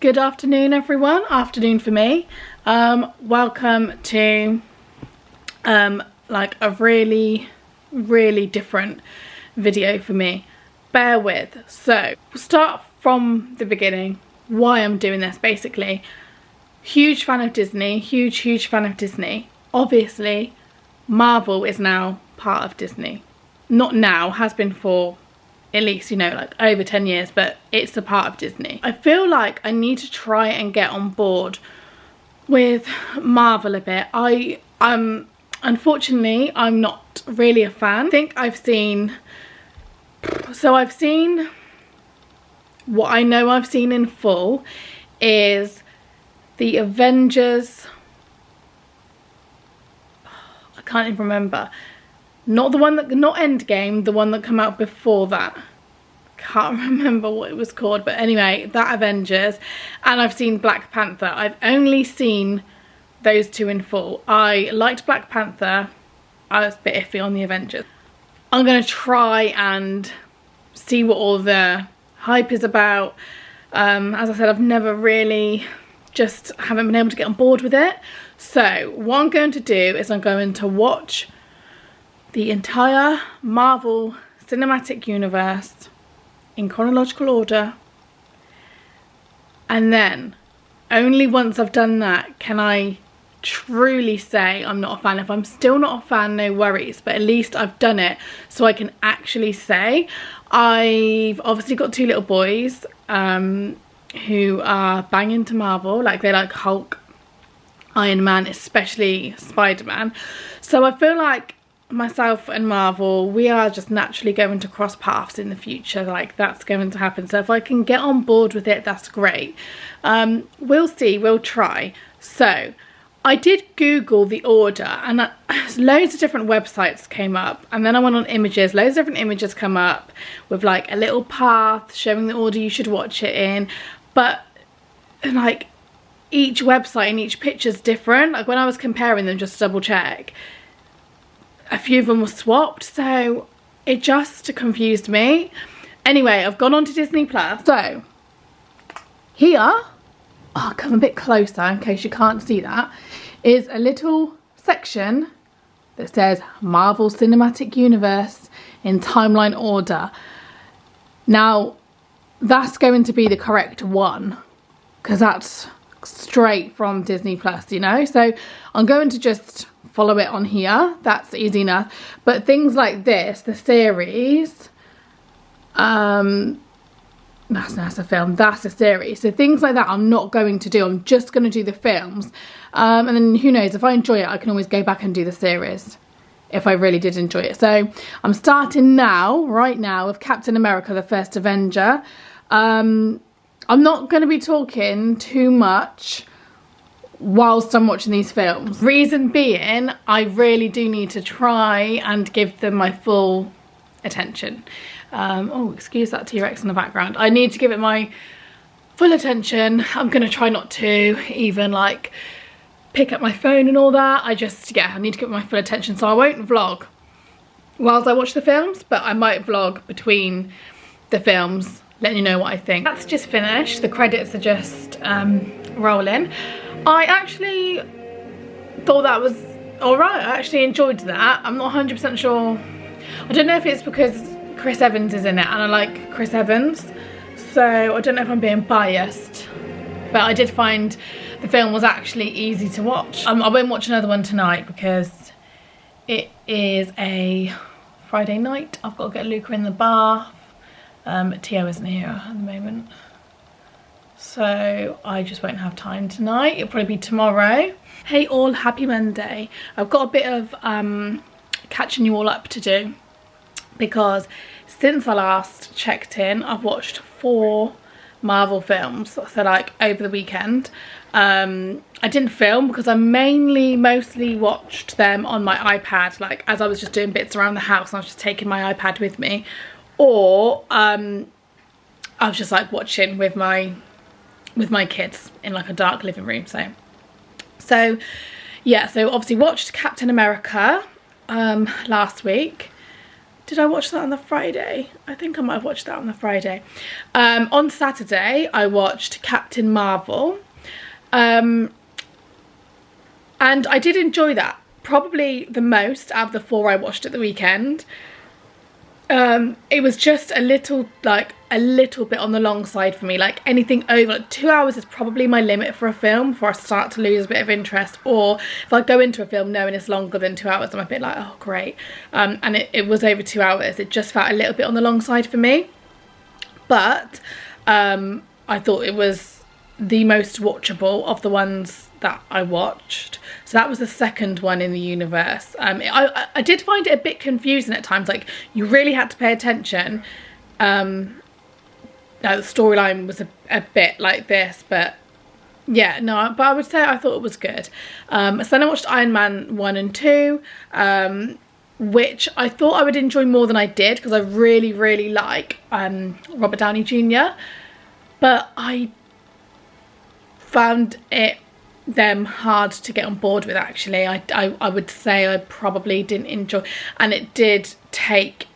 Good afternoon, everyone. Afternoon for me. Welcome to like a really different video for me. Bear with. So we'll start from the beginning. Why I'm doing this, basically. Huge fan of Disney. Huge fan of Disney. Obviously, Marvel is now part of Disney. Not now, has been for at least, you know, like over 10 years, but it's a part of Disney. I feel like I need to try and get on board with Marvel a bit. Unfortunately, I'm not really a fan. I think I've seen what I know I've seen in full is the Avengers. I can't even remember. Not Endgame, the one that came out before that. Can't remember what it was called, but anyway, that Avengers. And I've seen Black Panther. I've only seen those two in full. I liked Black Panther. I was a bit iffy on the Avengers. I'm going to try and see what all the hype is about. As I said, I've never really, just haven't been able to get on board with it. So what I'm going to do is I'm going to watch the entire Marvel Cinematic Universe in chronological order, and then only once I've done that can I truly say I'm not a fan. If I'm still not a fan, no worries, but at least I've done it so I can actually say. I've obviously got two little boys who are banging to Marvel, like they like Hulk, Iron Man, especially Spider-Man, so I feel like myself and Marvel, we are just naturally going to cross paths in the future. Like, that's going to happen. So if I can get on board with it, that's great. We'll see, we'll try. So I did Google the order, and loads of different websites came up, and then I went on images. Loads of different images come up with like a little path showing the order you should watch it in, but like each website and each picture's different. Like when I was comparing them just to double check, a few of them were swapped, so it just confused me. Anyway, I've gone on to Disney Plus. So here, I'll come a bit closer in case you can't see that, is a little section that says Marvel Cinematic Universe in timeline order. Now, that's going to be the correct one because that's straight from Disney Plus, you know? So I'm going to just follow it on here. That's easy enough. But things like this, the series, that's a film, that's a series. So things like that I'm not going to do. I'm just going to do the films. And then who knows, if I enjoy it, I can always go back and do the series if I really did enjoy it. So I'm starting now, right now, with Captain America, the first Avenger. I'm not going to be talking too much whilst I'm watching these films. Reason being, I really do need to try and give them my full attention. Oh, excuse that T-Rex in the background. I need to give it my full attention. I'm going to try not to even like pick up my phone and all that. I need to give it my full attention. So I won't vlog whilst I watch the films, but I might vlog between the films, letting you know what I think. That's just finished. The credits are just rolling. I actually thought that was alright. I actually enjoyed that. I'm not 100% sure. I don't know if it's because Chris Evans is in it and I like Chris Evans, so I don't know if I'm being biased, but I did find the film was actually easy to watch. I won't watch another one tonight because it is a Friday night. I've got to get Luca in the bath. Tio isn't here at the moment, so I just won't have time tonight. It'll probably be tomorrow. Hey all, happy Monday. I've got a bit of catching you all up to do because since I last checked in, I've watched 4 Marvel films, so like over the weekend. I didn't film because I mostly watched them on my iPad, like as I was just doing bits around the house and I was just taking my iPad with me, or I was just like watching with my kids in like a dark living room. So yeah, so obviously watched Captain America last week. did I watch that on the Friday? I think I might have watched that on the Friday. On Saturday, I watched Captain Marvel. And I did enjoy that. Probably the most out of the 4 I watched at the weekend. It was just a little bit on the long side for me. Like anything over like 2 hours is probably my limit for a film before I start to lose a bit of interest. Or if I go into a film knowing it's longer than 2 hours, I'm a bit like, oh great. And it was over 2 hours. It just felt a little bit on the long side for me. But I thought it was the most watchable of the ones that I watched. So that was the second one in the universe. I did find it a bit confusing at times. Like you really had to pay attention. The storyline was a bit like this, but yeah, no, but I would say I thought it was good. So then I watched Iron Man 1 and 2, which I thought I would enjoy more than I did because I really, really like Robert Downey Jr. But I found them hard to get on board with, actually. I would say I probably didn't enjoy, and it did take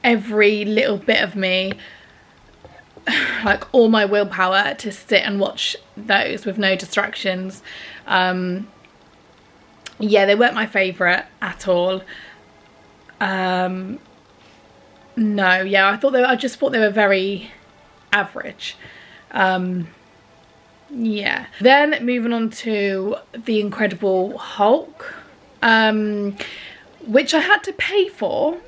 every little bit of me, like all my willpower, to sit and watch those with no distractions. Yeah, they weren't my favourite at all. No, yeah, I just thought they were very average. Yeah. Then moving on to The Incredible Hulk, which I had to pay for,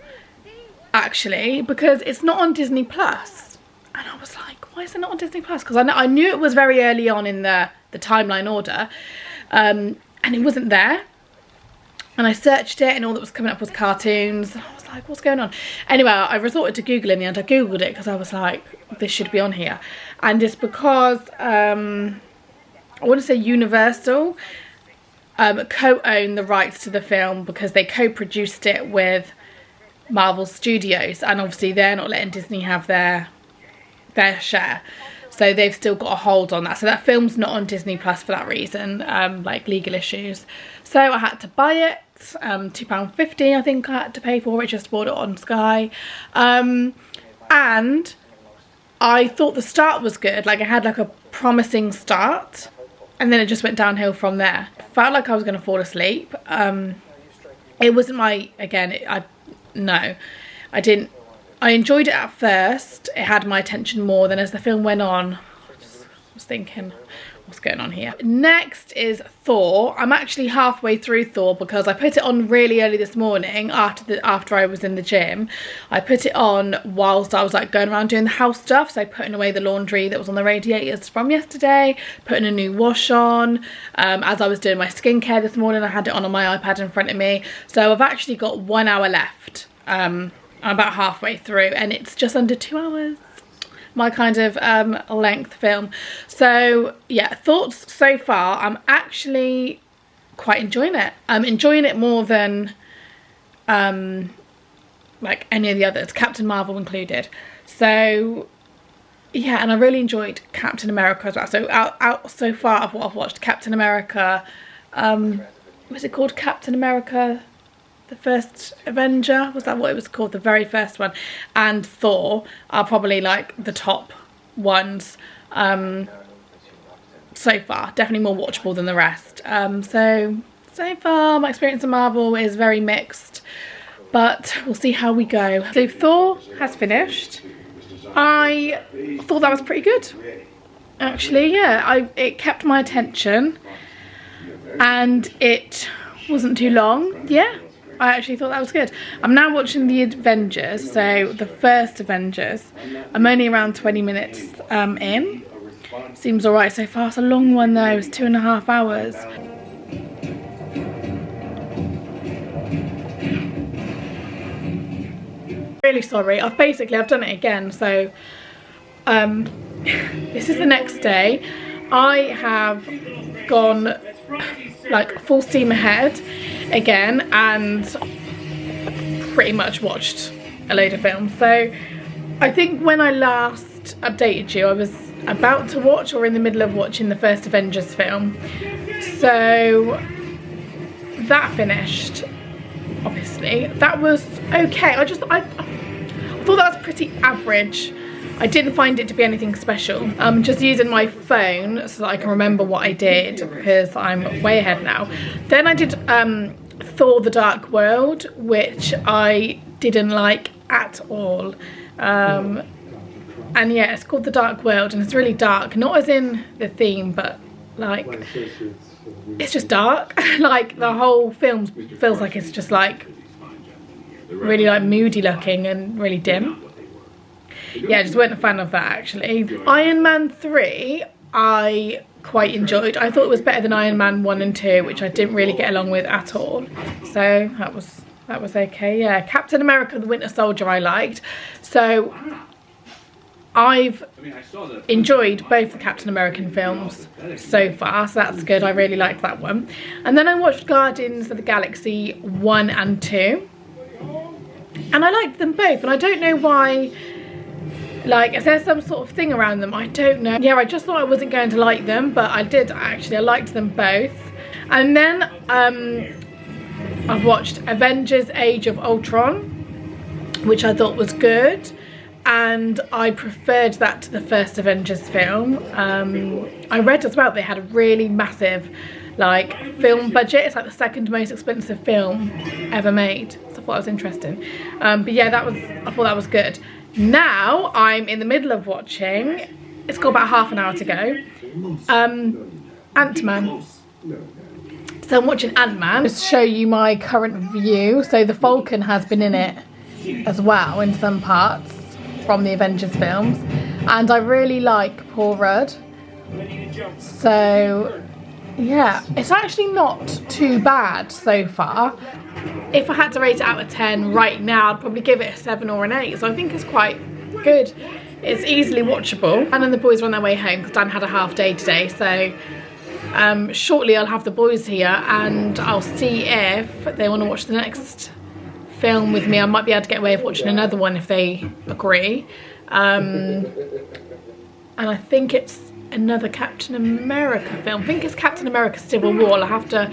actually, because it's not on Disney Plus. And I was like, why is it not on Disney Plus? Because I knew it was very early on in the timeline order, and it wasn't there. And I searched it and all that was coming up was cartoons. I was like, what's going on? Anyway, I resorted to Google in the end. I Googled it because I was like, this should be on here. And it's because, I want to say Universal co-own the rights to the film because they co-produced it with Marvel Studios. And obviously they're not letting Disney have their share. So they've still got a hold on that. So that film's not on Disney Plus for that reason, like legal issues. So I had to buy it. £2.50 I think I had to pay for it. Just bought it on Sky. And I thought the start was good. Like I had like a promising start. And then it just went downhill from there. Felt like I was going to fall asleep. It wasn't my, again, no. I didn't. I enjoyed it at first. It had my attention more. Then as the film went on, I just was thinking, what's going on here? Next is Thor. I'm actually halfway through Thor because I put it on really early this morning after I was in the gym. I put it on whilst I was like going around doing the house stuff. So putting away the laundry that was on the radiators from yesterday, putting a new wash on. As I was doing my skincare this morning, I had it on my iPad in front of me. So I've actually got 1 hour left. I'm about halfway through and it's just under 2 hours. My kind of length film. So yeah, thoughts so far, I'm actually quite enjoying it. I'm enjoying it more than like any of the others, Captain Marvel included. So yeah, and I really enjoyed Captain America as well. So out so far of what I've watched, Captain America, was it called Captain America the First Avenger? Was that what it was called? The very first one. And Thor are probably like the top ones so far. Definitely more watchable than the rest. So far my experience of Marvel is very mixed, but we'll see how we go. So Thor has finished. I thought that was pretty good, actually. Yeah, it kept my attention and it wasn't too long. Yeah, I actually thought that was good. I'm now watching the Avengers, so the first Avengers. I'm only around 20 minutes in. Seems alright so far. It's a long one though, it's 2.5 hours. Really sorry, I've done it again, so this is the next day. I have gone like full steam ahead again and pretty much watched a load of films. So I think when I last updated you, I was about to watch or in the middle of watching the first Avengers film. So that finished obviously. That was okay. I thought that was pretty average. I didn't find it to be anything special. I'm just using my phone so that I can remember what I did, because I'm way ahead now. Then I did Thor the Dark World, which I didn't like at all. And yeah, it's called The Dark World, and it's really dark. Not as in the theme, but like, it's just dark. Like, the whole film feels like it's just like really like moody looking and really dim. Yeah, I just weren't a fan of that actually. Iron Man 3 I quite enjoyed. I thought it was better than Iron Man 1 and 2, which I didn't really get along with at all. So that was okay. Yeah, Captain America the Winter Soldier I liked. So I've enjoyed both the Captain American films so far, so that's good. I really liked that one. And then I watched Guardians of the Galaxy 1 and 2. And I liked them both, and I don't know why. Like, is there some sort of thing around them? I don't know. Yeah, I just thought I wasn't going to like them, but I did actually. I liked them both. And then I've watched Avengers Age of Ultron, which I thought was good. And I preferred that to the first Avengers film. I read as well they had a really massive like film budget. It's like the second most expensive film ever made. So I thought that was interesting. But yeah, I thought that was good. Now I'm in the middle of watching, it's got about half an hour to go, Ant-Man. So I'm watching Ant-Man. Just to show you my current view. So the Falcon has been in it as well in some parts from the Avengers films, and I really like Paul Rudd. So yeah, it's actually not too bad so far. If I had to rate it out of 10 right now, I'd probably give it a 7 or an 8. So I think it's quite good. It's easily watchable. And then the boys are on their way home because Dan had a half day today. So shortly I'll have the boys here and I'll see if they want to watch the next film with me. I might be able to get away with watching another one if they agree. And I think it's another Captain America film. I think it's Captain America Civil War. I'll have to...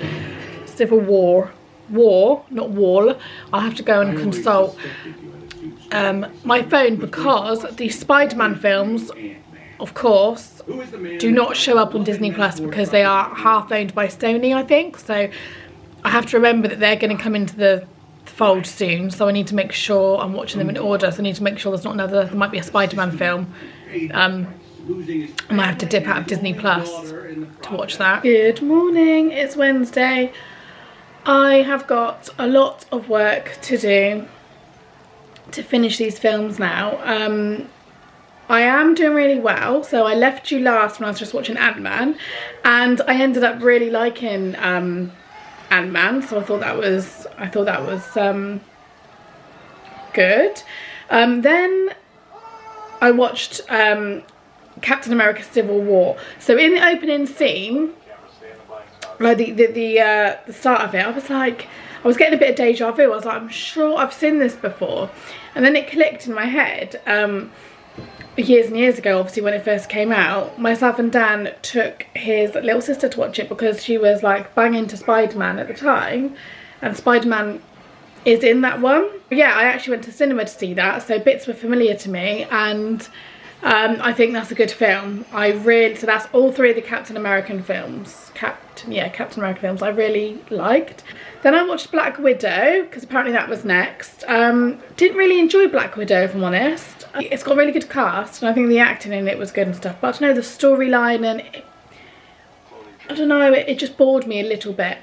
Civil War. Not wall. I'll have to go and consult my phone, because the Spider-Man films, of course, do not show up on Disney Plus because they are half owned by Sony, I think. So I have to remember that they're going to come into the fold soon. So I need to make sure I'm watching them in order. So I need to make sure there's not another, there might be a Spider-Man film. I might have to dip out of Disney Plus to watch that. Good morning, it's Wednesday. I have got a lot of work to do to finish these films now. I am doing really well. So I left you last when I was just watching Ant-Man, and I ended up really liking Ant-Man. So I thought that was good. Then I watched Captain America Civil War. So in the opening scene, like the start of it, I was getting a bit of deja vu. I was like, I'm sure I've seen this before. And then it clicked in my head. Years and years ago, obviously when it first came out, myself and Dan took his little sister to watch it because she was like banging to Spider-Man at the time, and Spider-Man is in that one. But yeah, I actually went to cinema to see that, so bits were familiar to me, and I think that's a good film. So that's all three of the Captain American films. Captain America films I really liked. Then I watched Black Widow, because apparently that was next. Didn't really enjoy Black Widow, if I'm honest. It's got a really good cast, and I think the acting in it was good and stuff, but I don't know, the storyline and I don't know, it just bored me a little bit.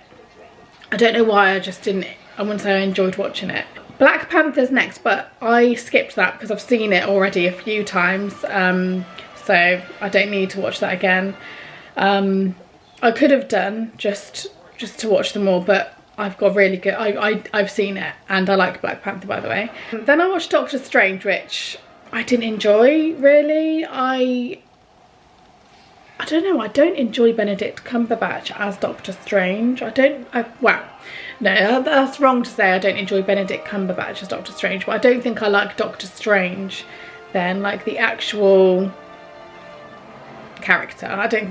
I don't know why, I wouldn't say I enjoyed watching it. Black Panther's next, but I skipped that because I've seen it already a few times, so I don't need to watch that again. I could have done just to watch them all, but I've got really good, I've seen it, and I like Black Panther, by the way. Then I watched Doctor Strange, which I didn't enjoy really. I don't know, I don't enjoy Benedict Cumberbatch as Doctor Strange. Well, no, that's wrong to say I don't enjoy Benedict Cumberbatch as Doctor Strange, but I don't think I like Doctor Strange then, like the actual character. I don't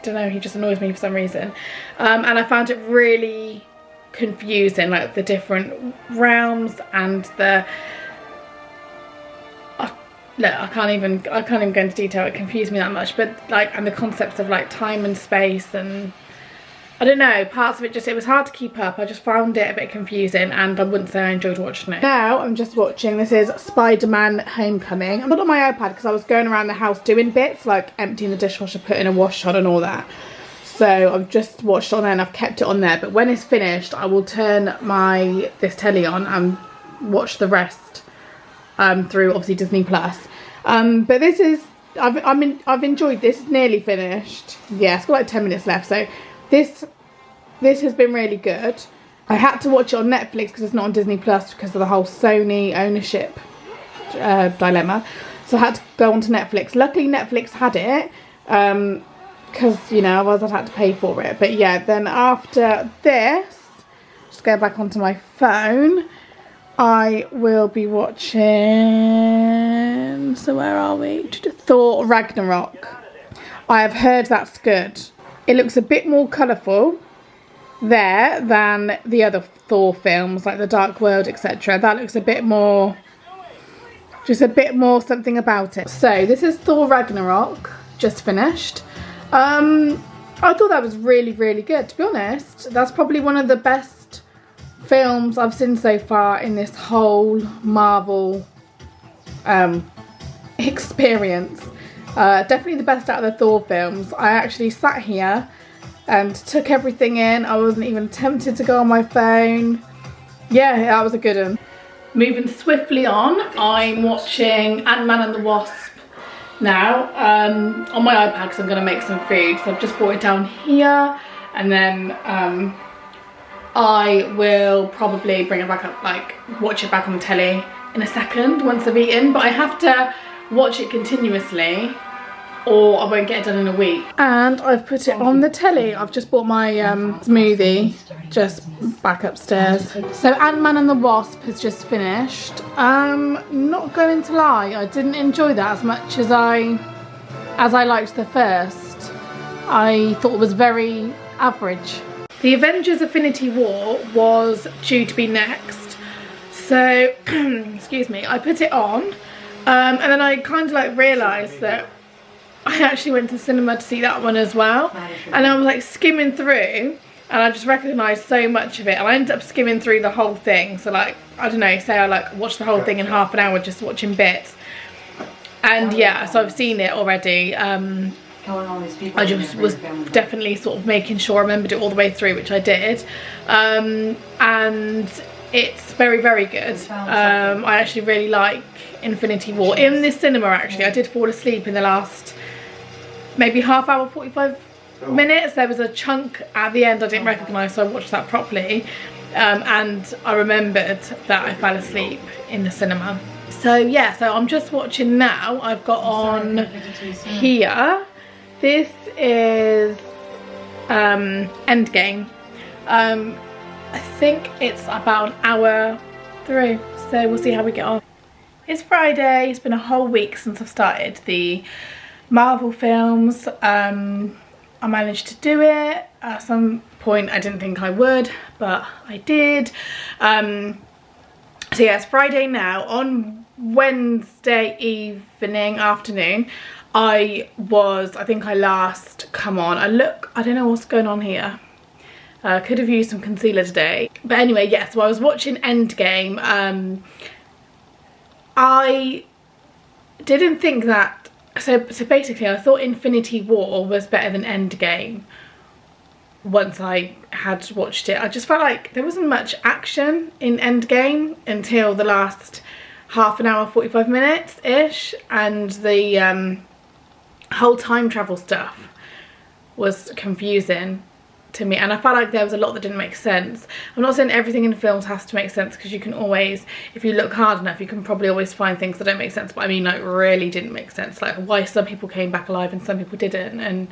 know, he just annoys me for some reason. And I found it really confusing, like the different realms and the look, I can't even go into detail, it confused me that much, but like, and the concepts of like time and space, and I don't know, parts of it just, it was hard to keep up. I just found it a bit confusing, and I wouldn't say I enjoyed watching it. Now I'm just watching, this is Spider-Man Homecoming. I'm not on my iPad because I was going around the house doing bits like emptying the dishwasher, putting a wash on and all that. So I've just watched on there and I've kept it on there, but when it's finished I will turn this telly on and watch the rest through obviously Disney Plus. But this is, I've enjoyed this. It's nearly finished. Yeah, it's got like 10 minutes left, so this has been really good. I had to watch it on Netflix because it's not on Disney Plus because of the whole Sony ownership dilemma. So I had to go onto Netflix. Luckily Netflix had it, because, you know, otherwise I'd had to pay for it. But yeah, then after this, just go back onto my phone, I will be watching, so where are we? Thor Ragnarok. I have heard that's good. It looks a bit more colourful there than the other Thor films, like the Dark World, etc. That looks a bit more, just a bit more something about it. So this is Thor Ragnarok, just finished. I thought that was really, really good, to be honest. That's probably one of the best films I've seen so far in this whole Marvel experience. Definitely the best out of the Thor films. I actually sat here and took everything in. I wasn't even tempted to go on my phone. Yeah, that was a good one. Moving swiftly on, I'm watching Ant-Man and the Wasp now on my iPad because I'm going to make some food. So I've just brought it down here, and then I will probably bring it back up, like watch it back on the telly in a second once I've eaten. But I have to watch it continuously or I won't get it done in a week. And I've put it on the telly. I've just bought my smoothie just back upstairs. So Ant-Man and the Wasp has just finished. Not going to lie, I didn't enjoy that as much as I liked the first. I thought it was very average. The Avengers Infinity War was due to be next, so excuse me, I put it on, and then I kind of like realised that I actually went to cinema to see that one as well, and I was like skimming through and I just recognised so much of it, and I ended up skimming through the whole thing. So like, I don't know, say I like watched the whole thing in half an hour just watching bits, and yeah, so I've seen it already. I just was definitely sort of making sure I remembered it all the way through, which I did, and it's very, very good. I actually really like Infinity War. In this cinema actually, I did fall asleep in the last maybe half hour, 45 minutes. There was a chunk at the end I didn't recognise, so I watched that properly, and I remembered that I fell asleep in the cinema. So yeah, so I'm just watching now. I've got on here, this is Endgame. I think it's about an hour through, so we'll see how we get on. It's Friday. It's been a whole week since I've started the Marvel films. I managed to do it. At some point I didn't think I would, but I did. So yeah, it's Friday now. On Wednesday afternoon, I think I last come on. I don't know what's going on here. Could have used some concealer today. But anyway, yeah, so I was watching Endgame. I didn't think that, so basically I thought Infinity War was better than Endgame once I had watched it. I just felt like there wasn't much action in Endgame until the last half an hour, 45 minutes ish, and the whole time travel stuff was confusing to me, and I felt like there was a lot that didn't make sense. I'm not saying everything in films has to make sense, because you can always, if you look hard enough, you can probably always find things that don't make sense, but I mean like really didn't make sense, like why some people came back alive and some people didn't, and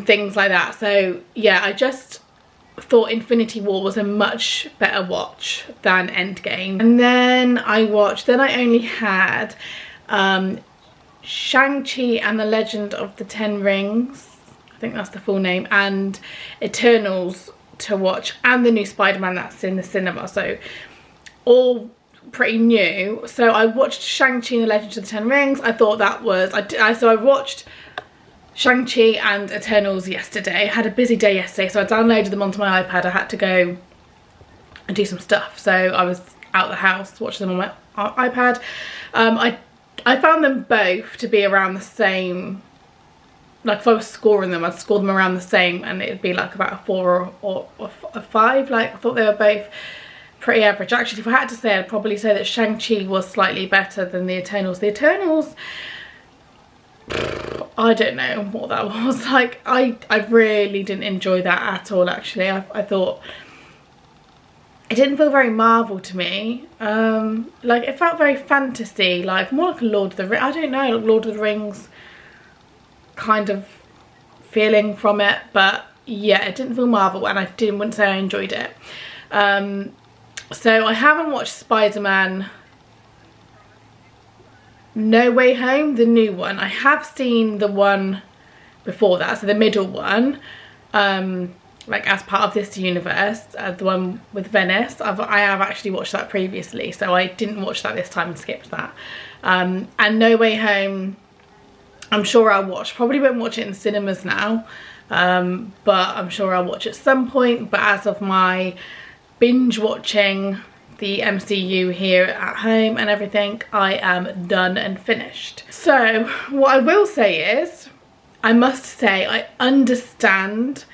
things like that. So yeah, I just thought Infinity War was a much better watch than Endgame. And then I only had Shang-Chi and the Legend of the Ten Rings, I think that's the full name, and Eternals to watch, and the new Spider-Man that's in the cinema, so all pretty new. So I watched Shang-Chi and the Legend of the Ten Rings. I thought that was, so I watched Shang-Chi and Eternals yesterday. I had a busy day yesterday, so I downloaded them onto my iPad. I had to go and do some stuff, so I was out of the house watching them on my iPad. I found them both to be around the same, like if I was scoring them, I'd score them around the same, and it'd be like about a 4 or a 5. Like I thought they were both pretty average. Actually, if I had to say, I'd probably say that Shang-Chi was slightly better than the Eternals. The Eternals, I don't know what that was. Like I really didn't enjoy that at all, actually. I thought it didn't feel very Marvel to me. Like it felt very fantasy, like more like a Lord of the Rings, I don't know, like Lord of the Rings kind of feeling from it. But yeah, it didn't feel Marvel, and I wouldn't say I enjoyed it. So I haven't watched Spider-Man No Way Home, the new one. I have seen the one before that, so the middle one, like as part of this universe, the one with Venice. I have actually watched that previously, so I didn't watch that this time and skipped that. And No Way Home, I'm sure I'll watch. Probably won't watch it in cinemas now, but I'm sure I'll watch at some point. But as of my binge watching the MCU here at home and everything, I am done and finished. So what I will say is, I must say I understand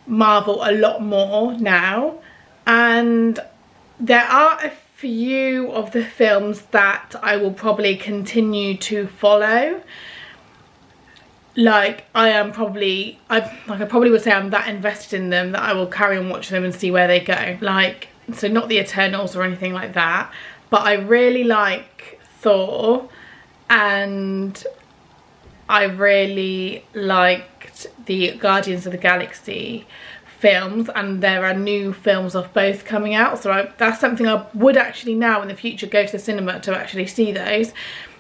Marvel a lot more now, and there are a few of the films that I will probably continue to follow. Like I probably would say I'm that invested in them that I will carry on watching them and see where they go. Like, so not the Eternals or anything like that, but I really like Thor, and I really liked the Guardians of the Galaxy films, and there are new films of both coming out, so that's something I would actually now in the future go to the cinema to actually see those.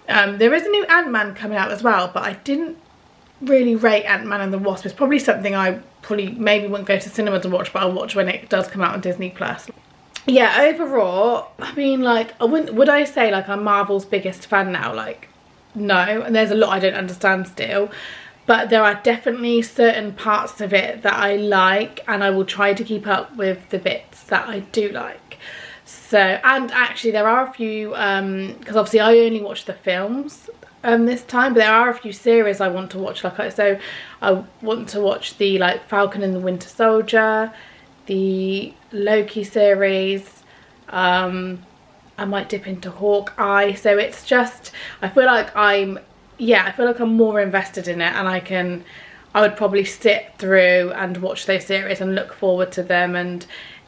There is a new Ant-Man coming out as well, but I didn't really rate Ant-Man and the Wasp. It's probably something I maybe wouldn't go to cinema to watch, but I'll watch when it does come out on Disney Plus. Yeah, overall, I mean, like, would I say like I'm Marvel's biggest fan now? Like, no, and there's a lot I don't understand still, but there are definitely certain parts of it that I like, and I will try to keep up with the bits that I do like. So, and actually there are a few, because obviously I only watch the films this time, but there are a few series I want to watch. Like, so I want to watch the like Falcon and the Winter Soldier, the Loki series, I might dip into Hawkeye. So it's just, I feel like I'm more invested in it, and I would probably sit through and watch those series and look forward to them and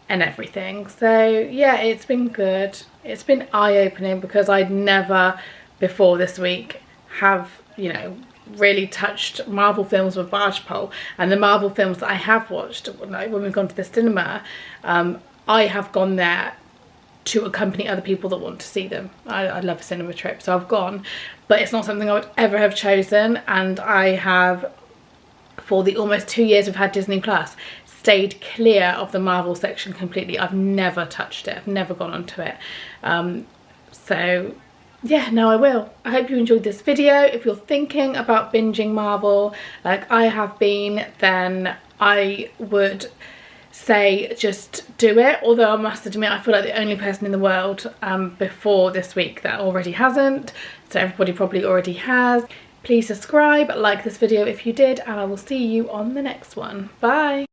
everything. So yeah, it's been good. It's been eye-opening, because I'd never before this week have, you know, really touched Marvel films with barge pole. And the Marvel films that I have watched, like when we've gone to the cinema, I have gone there to accompany other people that want to see them. I love a cinema trip, so I've gone, but it's not something I would ever have chosen. And I have, for the almost 2 years we've had Disney Plus, stayed clear of the Marvel section completely. I've never touched it, I've never gone onto it. So yeah, now I will. I hope you enjoyed this video. If you're thinking about binging Marvel like I have been, then I would say just do it. Although I must admit, I feel like the only person in the world before this week that already hasn't, so everybody probably already has. Please subscribe, like this video if you did, and I will see you on the next one. Bye.